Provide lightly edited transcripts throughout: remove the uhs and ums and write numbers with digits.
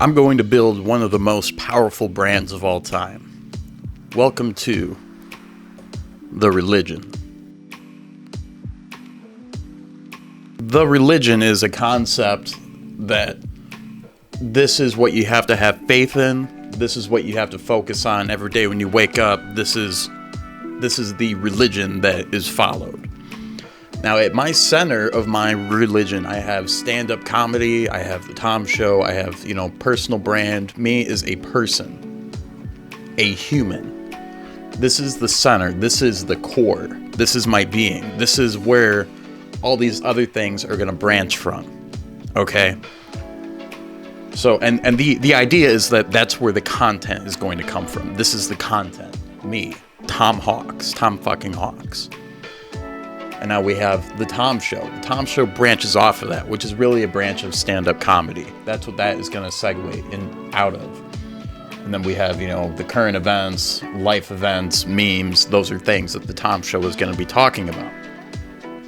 I'm going to build one of the most powerful brands of all time. Welcome to The Religion. The religion is a concept that this is what you have to have faith in. This is what you have to focus on every day when you wake up. This is the religion that is followed. Now, at my center of my religion, I have stand-up comedy, I have the Tom Show, I have, personal brand. Me is a person, a human. This is the center. This is the core. This is my being. This is where all these other things are going to branch from. Okay? So, and the idea is that that's where the content is going to come from. This is the content. Me, Tom fucking Hawks. And now we have the Tom Show. The Tom Show branches off of that, which is really a branch of stand-up comedy. That's what that is going to segue in out of. And then we have, the current events, life events, memes. Those are things that the Tom Show is going to be talking about.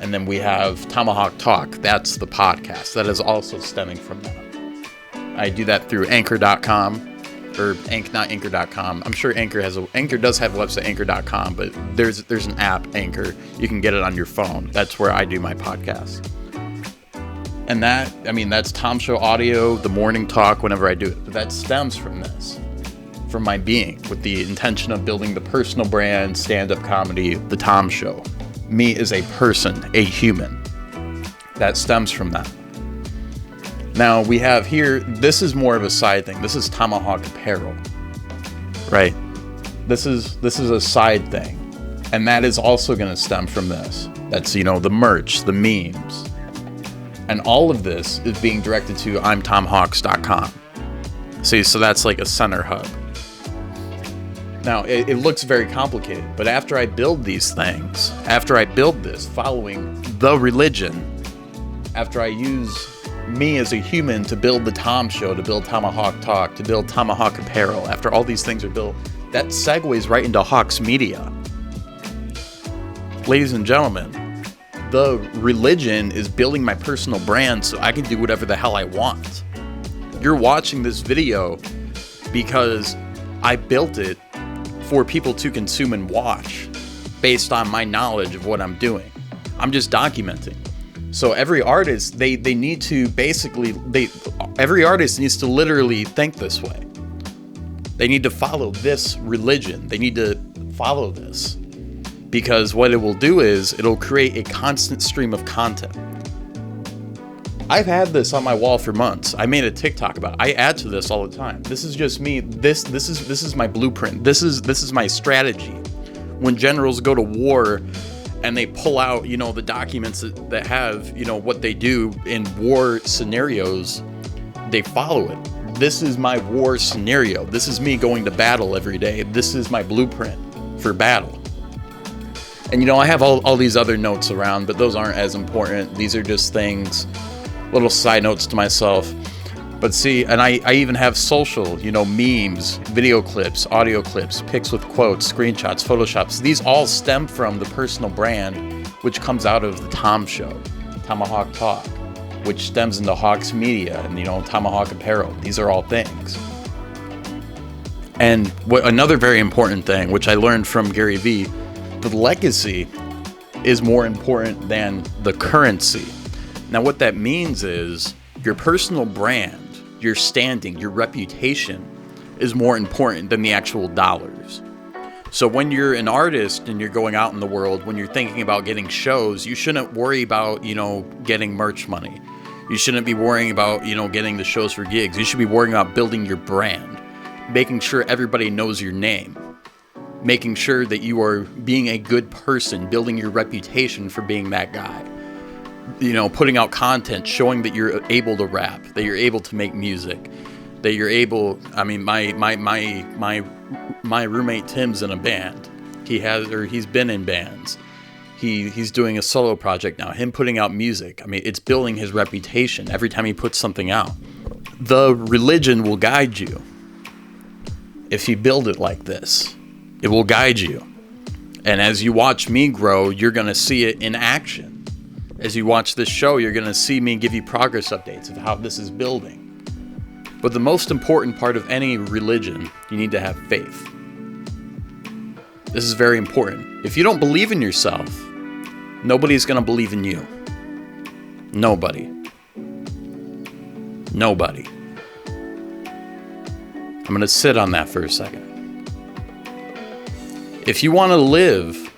And then we have Tomahawk Talk. That's the podcast. That is also stemming from that. I do that through Anchor.com. Or not Anchor.com. I'm sure Anchor does have a website, Anchor.com, but there's an app, Anchor. You can get it on your phone. That's where I do my podcast. And that's Tom Show audio, the morning talk, whenever I do it. But that stems from this, from my being, with the intention of building the personal brand, stand-up comedy, the Tom Show. Me as a person, a human. That stems from that. Now we have here, this is more of a side thing. This is Tomahawk Apparel, right? This is a side thing. And that is also going to stem from this. That's, the merch, the memes. And all of this is being directed to I'mTomHawks.com. See, so that's like a center hub. Now, it looks very complicated, but after I build these things, after I build this following the religion, after I use me as a human to build the Tom Show, to build Tomahawk Talk, to build Tomahawk Apparel, after all these things are built, that segues right into Hawks Media. Ladies and gentlemen, the religion is building my personal brand so I can do whatever the hell I want. You're watching this video because I built it for people to consume and watch based on my knowledge of what I'm doing. I'm just documenting. So every artist, they need to every artist needs to literally think this way. They need to follow this religion. They need to follow this. Because what it will do is, it'll create a constant stream of content. I've had this on my wall for months. I made a TikTok about it. I add to this all the time. This is just me. This is my blueprint. This is my strategy. When generals go to war, and they pull out, the documents that have, what they do in war scenarios, they follow it. This is my war scenario. This is me going to battle every day. This is my blueprint for battle. And, I have all these other notes around, but those aren't as important. These are just things, little side notes to myself. But see, and I even have social, memes, video clips, audio clips, pics with quotes, screenshots, photoshops. These all stem from the personal brand, which comes out of the Tom Show, Tomahawk Talk, which stems into Hawks Media and, Tomahawk Apparel. These are all things. And another very important thing, which I learned from Gary Vee, the legacy is more important than the currency. Now, what that means is your personal brand, your standing, your reputation is more important than the actual dollars. So when you're an artist and you're going out in the world, when you're thinking about getting shows, you shouldn't worry about, getting merch money. You shouldn't be worrying about, getting the shows for gigs. You should be worrying about building your brand, making sure everybody knows your name, making sure that you are being a good person, building your reputation for being that guy. Putting out content, showing that you're able to rap, that you're able to make music, that you're able. My roommate Tim's in a band. He's been in bands. He's doing a solo project now. Him putting out music. It's building his reputation every time he puts something out. The religion will guide you. If you build it like this, it will guide you. And as you watch me grow, you're going to see it in action. As you watch this show, you're going to see me give you progress updates of how this is building. But the most important part of any religion, you need to have faith. This is very important. If you don't believe in yourself, nobody's going to believe in you. Nobody. Nobody. I'm going to sit on that for a second. If you want to live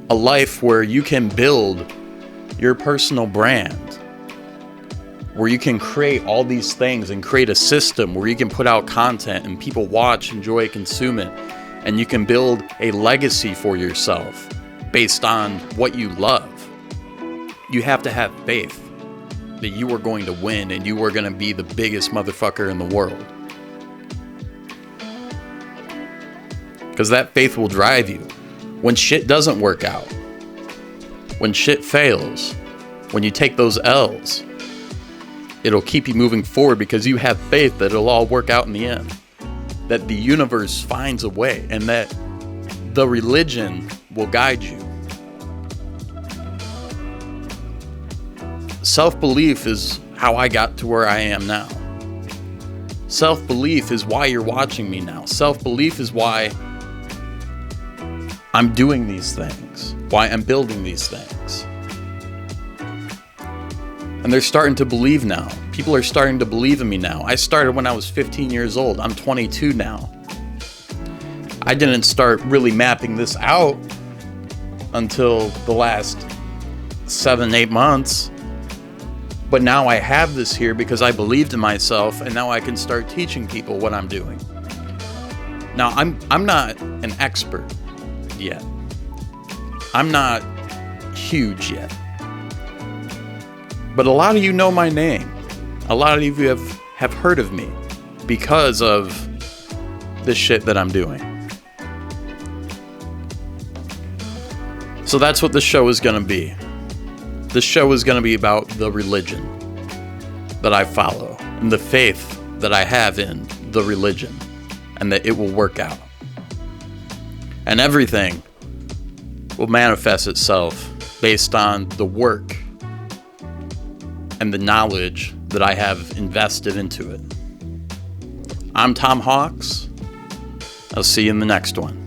a life where you can build your personal brand, where you can create all these things and create a system where you can put out content and people watch, enjoy, consume it, and you can build a legacy for yourself based on what you love, you have to have faith that you are going to win and you are going to be the biggest motherfucker in the world. Because that faith will drive you. When shit doesn't work out, when shit fails, when you take those L's, it'll keep you moving forward because you have faith that it'll all work out in the end. That the universe finds a way and that the religion will guide you. Self-belief is how I got to where I am now. Self-belief is why you're watching me now. Self-belief is why I'm doing these things, why I'm building these things. And they're starting to believe now. People are starting to believe in me now. I started when I was 15 years old. I'm 22 now. I didn't start really mapping this out until the last 7-8 months. But now I have this here because I believed in myself, and now I can start teaching people what I'm doing. Now, I'm not an expert yet. I'm not huge yet. But a lot of you know my name. A lot of you have heard of me because of this shit that I'm doing. So that's what this show is going to be. This show is going to be about the religion that I follow and the faith that I have in the religion and that it will work out. And everything will manifest itself based on the work and the knowledge that I have invested into it. I'm Tom Hawks. I'll see you in the next one.